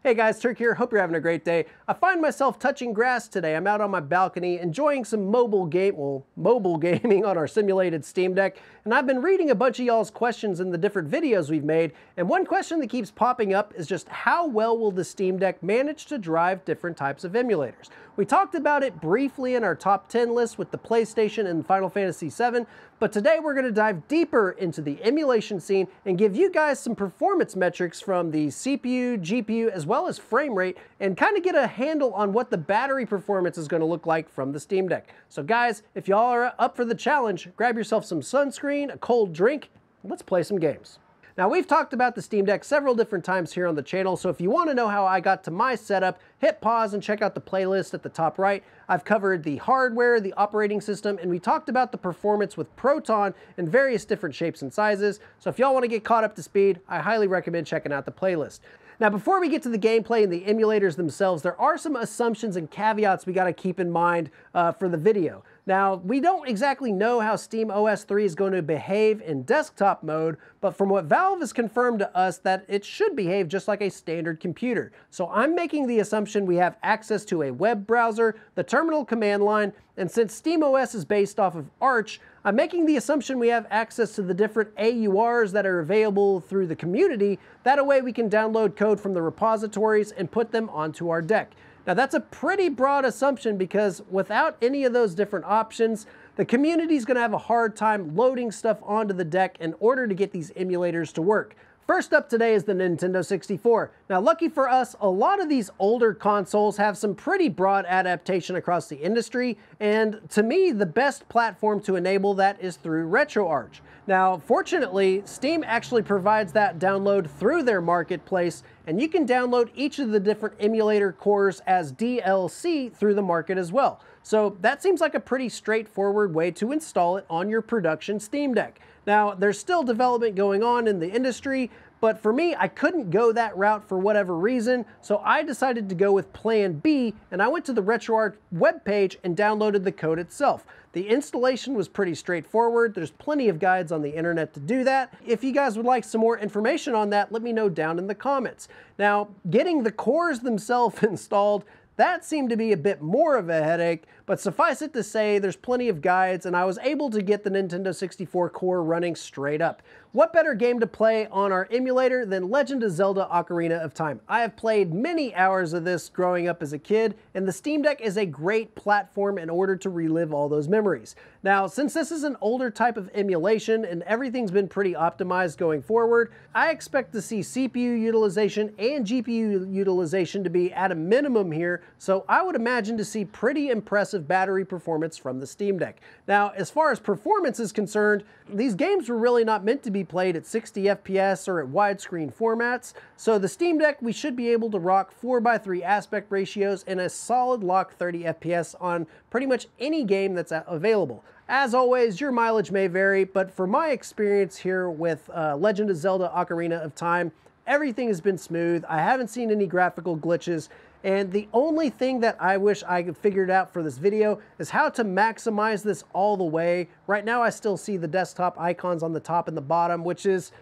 Hey guys, Turk here. Hope you're having a great day. I find myself touching grass today. I'm out on my balcony enjoying some mobile gaming on our simulated Steam Deck, and I've been reading a bunch of y'all's questions in the different videos we've made, and one question that keeps popping up is just how well will the Steam Deck manage to drive different types of emulators? We talked about it briefly in our top 10 list with the PlayStation and Final Fantasy VII, but today we're going to dive deeper into the emulation scene and give you guys some performance metrics from the CPU, GPU, as well as frame rate, and kind of get a handle on what the battery performance is going to look like from the Steam Deck. So guys, if y'all are up for the challenge, grab yourself some sunscreen, a cold drink, and let's play some games. Now, we've talked about the Steam Deck several different times here on the channel, so if you want to know how I got to my setup, hit pause and check out the playlist at the top right. I've covered the hardware, the operating system, and we talked about the performance with Proton in various different shapes and sizes. So if y'all want to get caught up to speed, I highly recommend checking out the playlist. Now, before we get to the gameplay and the emulators themselves, there are some assumptions and caveats we got to keep in mind for the video. Now, we don't exactly know how SteamOS 3 is going to behave in desktop mode, but from what Valve has confirmed to us, that it should behave just like a standard computer. So I'm making the assumption we have access to a web browser, the terminal command line, and since SteamOS is based off of Arch, I'm making the assumption we have access to the different AURs that are available through the community. That way we can download code from the repositories and put them onto our deck. Now that's a pretty broad assumption because without any of those different options, the community is going to have a hard time loading stuff onto the deck in order to get these emulators to work. First up today is the Nintendo 64. Now, lucky for us, a lot of these older consoles have some pretty broad adaptation across the industry, and to me, the best platform to enable that is through RetroArch. Now, fortunately, Steam actually provides that download through their marketplace, and you can download each of the different emulator cores as DLC through the market as well. So that seems like a pretty straightforward way to install it on your production Steam Deck. Now, there's still development going on in the industry, but for me, I couldn't go that route for whatever reason, so I decided to go with Plan B, and I went to the RetroArch webpage and downloaded the code itself. The installation was pretty straightforward. There's plenty of guides on the internet to do that. If you guys would like some more information on that, let me know down in the comments. Now, getting the cores themselves installed, that seemed to be a bit more of a headache, but suffice it to say, there's plenty of guides, and I was able to get the Nintendo 64 core running straight up. What better game to play on our emulator than Legend of Zelda Ocarina of Time? I have played many hours of this growing up as a kid, and the Steam Deck is a great platform in order to relive all those memories. Now, since this is an older type of emulation and everything's been pretty optimized going forward, I expect to see CPU utilization and GPU utilization to be at a minimum here, so I would imagine to see pretty impressive battery performance from the Steam Deck. Now, as far as performance is concerned, these games were really not meant to be played at 60 FPS or at widescreen formats, so the Steam Deck, we should be able to rock 4:3 aspect ratios and a solid lock 30 FPS on pretty much any game that's available. As always, your mileage may vary, but for my experience here with Legend of Zelda Ocarina of Time, everything has been smooth. I haven't seen any graphical glitches, and the only thing that I wish I could figure out for this video is how to maximize this all the way. Right now I still see the desktop icons on the top and the bottom, which is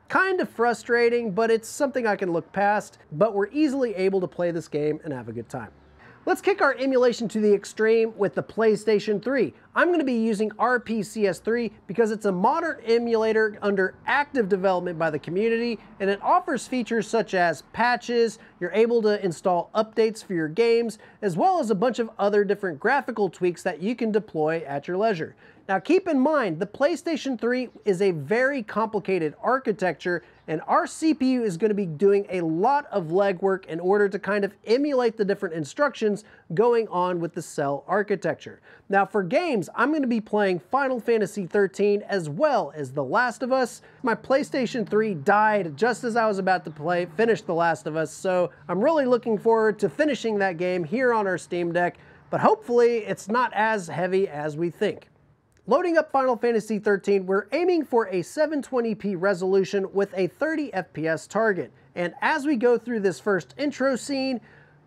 kind of frustrating, but it's something I can look past. But we're easily able to play this game and have a good time. Let's kick our emulation to the extreme with the PlayStation 3. I'm going to be using RPCS3 because it's a modern emulator under active development by the community, and it offers features such as patches, you're able to install updates for your games, as well as a bunch of other different graphical tweaks that you can deploy at your leisure. Now keep in mind, the PlayStation 3 is a very complicated architecture, and our CPU is going to be doing a lot of legwork in order to kind of emulate the different instructions going on with the cell architecture. Now for games, I'm going to be playing Final Fantasy XIII as well as The Last of Us. My PlayStation 3 died just as I was about to finish The Last of Us, so I'm really looking forward to finishing that game here on our Steam Deck, but hopefully it's not as heavy as we think. Loading up Final Fantasy XIII, we're aiming for a 720p resolution with a 30 FPS target. And as we go through this first intro scene,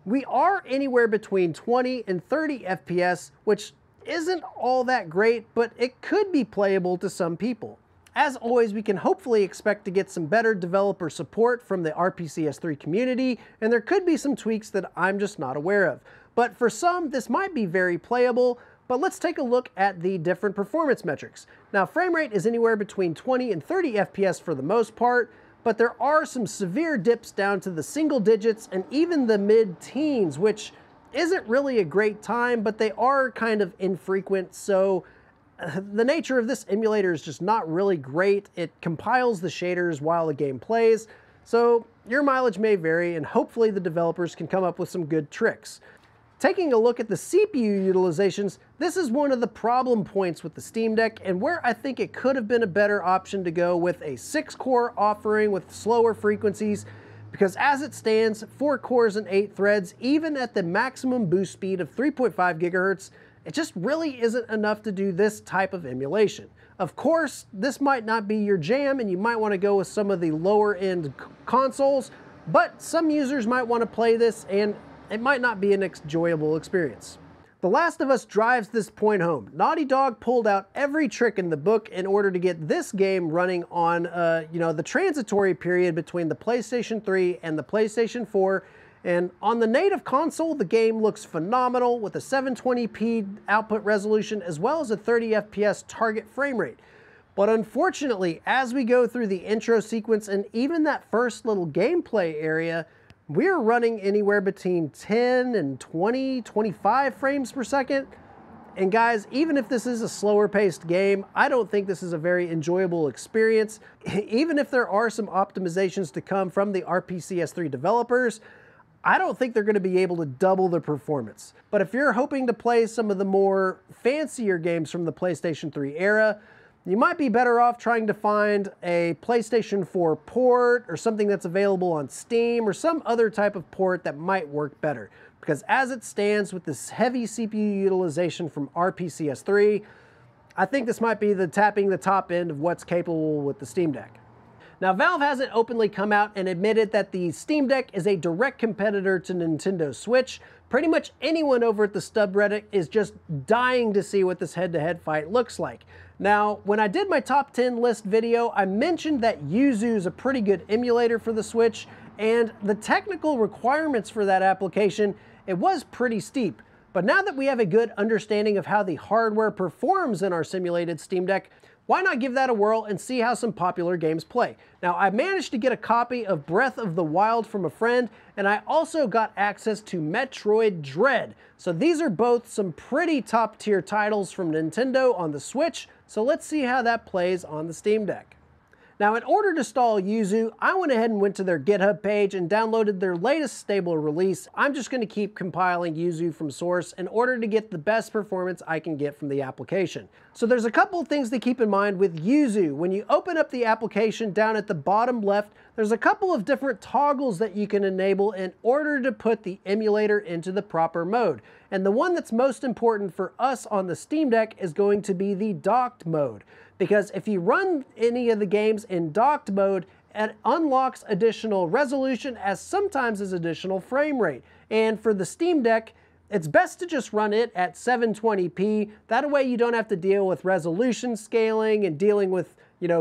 we are anywhere between 20 and 30 FPS, which isn't all that great, but it could be playable to some people. As always, we can hopefully expect to get some better developer support from the RPCS3 community, and there could be some tweaks that I'm just not aware of. But for some, this might be very playable, but let's take a look at the different performance metrics. Now, frame rate is anywhere between 20 and 30 FPS for the most part, but there are some severe dips down to the single digits and even the mid-teens, which isn't really a great time, but they are kind of infrequent, so the nature of this emulator is just not really great. It compiles the shaders while the game plays, so your mileage may vary, and hopefully the developers can come up with some good tricks. Taking a look at the CPU utilizations, this is one of the problem points with the Steam Deck, and where I think it could have been a better option to go with a 6-core offering with slower frequencies, because as it stands, 4 cores and 8 threads, even at the maximum boost speed of 3.5 gigahertz, it just really isn't enough to do this type of emulation. Of course, this might not be your jam and you might want to go with some of the lower end consoles, but some users might want to play this and it might not be an enjoyable experience. The Last of Us drives this point home. Naughty Dog pulled out every trick in the book in order to get this game running on the transitory period between the PlayStation 3 and the PlayStation 4. And on the native console, the game looks phenomenal with a 720p output resolution as well as a 30 FPS target frame rate. But unfortunately, as we go through the intro sequence and even that first little gameplay area, we're running anywhere between 10 and 20, 25 frames per second. And guys, even if this is a slower paced game, I don't think this is a very enjoyable experience. Even if there are some optimizations to come from the RPCS3 developers, I don't think they're going to be able to double the performance. But if you're hoping to play some of the more fancier games from the PlayStation 3 era, you might be better off trying to find a PlayStation 4 port or something that's available on Steam or some other type of port that might work better. Because as it stands with this heavy CPU utilization from RPCS3, I think this might be tapping the top end of what's capable with the Steam Deck. Now, Valve hasn't openly come out and admitted that the Steam Deck is a direct competitor to Nintendo Switch. Pretty much anyone over at the subreddit is just dying to see what this head-to-head fight looks like. Now, when I did my top 10 list video, I mentioned that Yuzu is a pretty good emulator for the Switch, and the technical requirements for that application, it was pretty steep. But now that we have a good understanding of how the hardware performs in our simulated Steam Deck, why not give that a whirl and see how some popular games play? Now, I managed to get a copy of Breath of the Wild from a friend, and I also got access to Metroid Dread. So these are both some pretty top tier titles from Nintendo on the Switch, so let's see how that plays on the Steam Deck. Now, in order to install Yuzu, I went ahead and went to their GitHub page and downloaded their latest stable release. I'm just going to keep compiling Yuzu from source in order to get the best performance I can get from the application. So there's a couple of things to keep in mind with Yuzu. When you open up the application down at the bottom left, there's a couple of different toggles that you can enable in order to put the emulator into the proper mode. And the one that's most important for us on the Steam Deck is going to be the docked mode. Because if you run any of the games in docked mode, it unlocks additional resolution as sometimes as additional frame rate. And for the Steam Deck, it's best to just run it at 720p. That way you don't have to deal with resolution scaling and dealing with,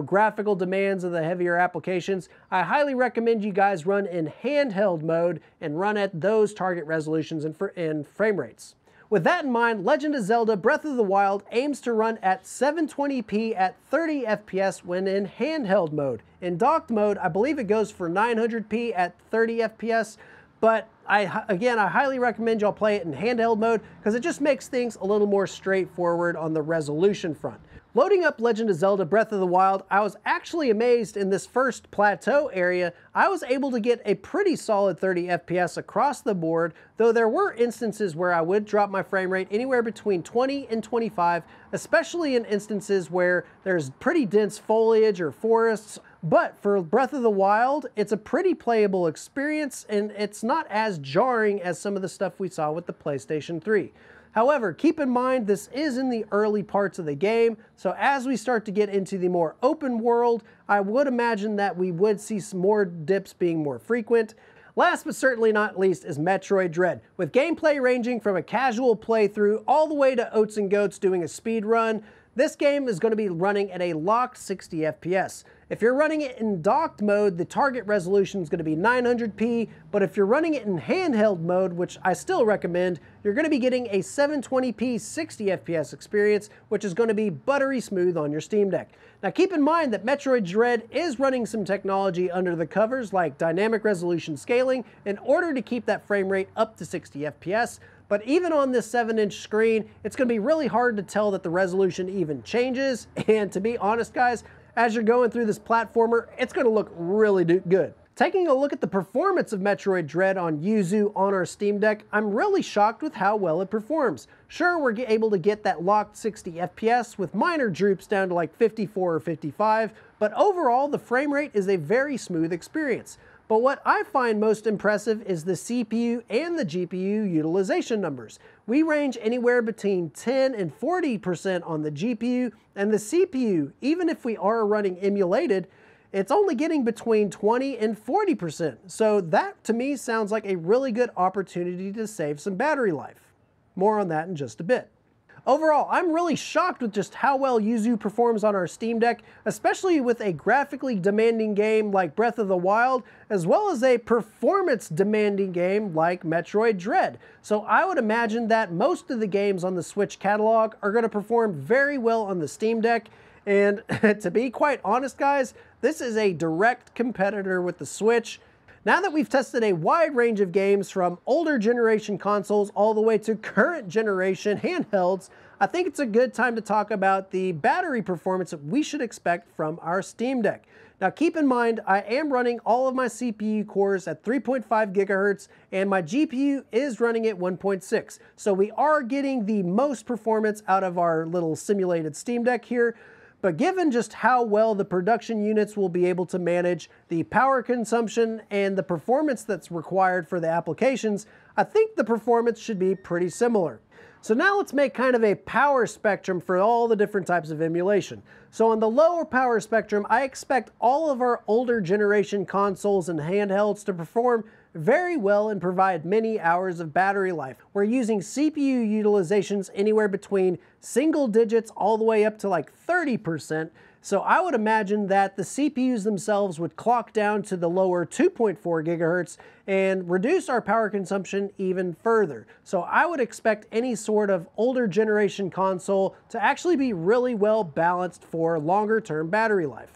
graphical demands of the heavier applications. I highly recommend you guys run in handheld mode and run at those target resolutions and frame rates. With that in mind, Legend of Zelda Breath of the Wild aims to run at 720p at 30 FPS when in handheld mode. In docked mode, I believe it goes for 900p at 30 FPS, but I highly recommend y'all play it in handheld mode because it just makes things a little more straightforward on the resolution front. Loading up Legend of Zelda Breath of the Wild, I was actually amazed in this first plateau area. I was able to get a pretty solid 30 FPS across the board, though there were instances where I would drop my frame rate anywhere between 20 and 25, especially in instances where there's pretty dense foliage or forests. But for Breath of the Wild, it's a pretty playable experience and it's not as jarring as some of the stuff we saw with the PlayStation 3. However, keep in mind this is in the early parts of the game, so as we start to get into the more open world, I would imagine that we would see some more dips being more frequent. Last but certainly not least is Metroid Dread, with gameplay ranging from a casual playthrough all the way to oats and goats doing a speed run. This game is going to be running at a locked 60 FPS. If you're running it in docked mode, the target resolution is going to be 900p, but if you're running it in handheld mode, which I still recommend, you're going to be getting a 720p 60 FPS experience, which is going to be buttery smooth on your Steam Deck. Now keep in mind that Metroid Dread is running some technology under the covers like dynamic resolution scaling in order to keep that frame rate up to 60 FPS. But even on this 7-inch screen, it's going to be really hard to tell that the resolution even changes. And to be honest, guys, as you're going through this platformer, it's going to look really good. Taking a look at the performance of Metroid Dread on Yuzu on our Steam Deck, I'm really shocked with how well it performs. Sure, we're able to get that locked 60 FPS with minor droops down to like 54 or 55, but overall the frame rate is a very smooth experience. But what I find most impressive is the CPU and the GPU utilization numbers. We range anywhere between 10 and 40% on the GPU, and the CPU, even if we are running emulated, it's only getting between 20 and 40%. So that to me sounds like a really good opportunity to save some battery life. More on that in just a bit. Overall, I'm really shocked with just how well Yuzu performs on our Steam Deck, especially with a graphically demanding game like Breath of the Wild, as well as a performance demanding game like Metroid Dread. So I would imagine that most of the games on the Switch catalog are going to perform very well on the Steam Deck. And to be quite honest, guys, this is a direct competitor with the Switch. Now that we've tested a wide range of games from older generation consoles all the way to current generation handhelds, I think it's a good time to talk about the battery performance that we should expect from our Steam Deck. Now keep in mind, I am running all of my CPU cores at 3.5 gigahertz and my GPU is running at 1.6. So we are getting the most performance out of our little simulated Steam Deck here. But given just how well the production units will be able to manage the power consumption and the performance that's required for the applications, I think the performance should be pretty similar. So now let's make kind of a power spectrum for all the different types of emulation. So on the lower power spectrum, I expect all of our older generation consoles and handhelds to perform very well and provide many hours of battery life. We're using CPU utilizations anywhere between single digits all the way up to like 30%. So I would imagine that the CPUs themselves would clock down to the lower 2.4 gigahertz and reduce our power consumption even further. So I would expect any sort of older generation console to actually be really well balanced for longer term battery life.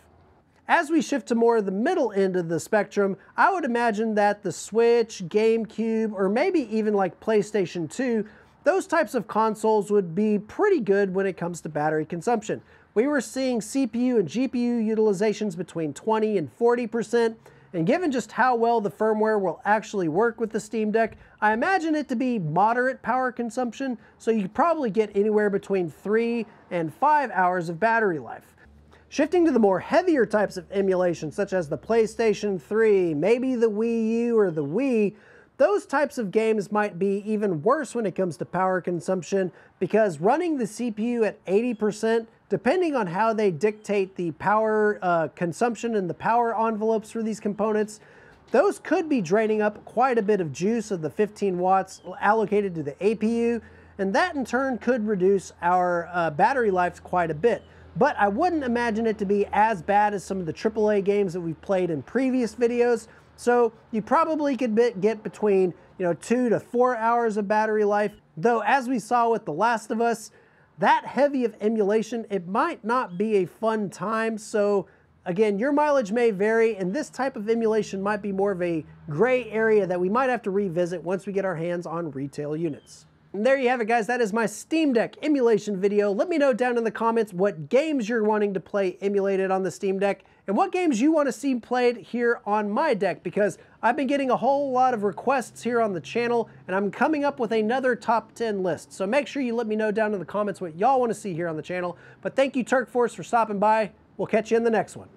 As we shift to more of the middle end of the spectrum, I would imagine that the Switch, GameCube, or maybe even like PlayStation 2, those types of consoles would be pretty good when it comes to battery consumption. We were seeing CPU and GPU utilizations between 20 and 40%, and given just how well the firmware will actually work with the Steam Deck, I imagine it to be moderate power consumption, so you probably get anywhere between 3 and 5 hours of battery life. Shifting to the more heavier types of emulation, such as the PlayStation 3, maybe the Wii U or the Wii, those types of games might be even worse when it comes to power consumption because running the CPU at 80%, depending on how they dictate the power consumption and the power envelopes for these components, those could be draining up quite a bit of juice of the 15 watts allocated to the APU, and that in turn could reduce our battery life quite a bit. But I wouldn't imagine it to be as bad as some of the AAA games that we've played in previous videos. So you probably could get between 2 to 4 hours of battery life. Though as we saw with The Last of Us, that heavy of emulation, it might not be a fun time. So again, your mileage may vary, and this type of emulation might be more of a gray area that we might have to revisit once we get our hands on retail units. And there you have it, guys. That is my Steam Deck emulation video. Let me know down in the comments what games you're wanting to play emulated on the Steam Deck and what games you want to see played here on my deck, because I've been getting a whole lot of requests here on the channel and I'm coming up with another top 10 list. So make sure you let me know down in the comments what y'all want to see here on the channel. But thank you, Turk Force, for stopping by. We'll catch you in the next one.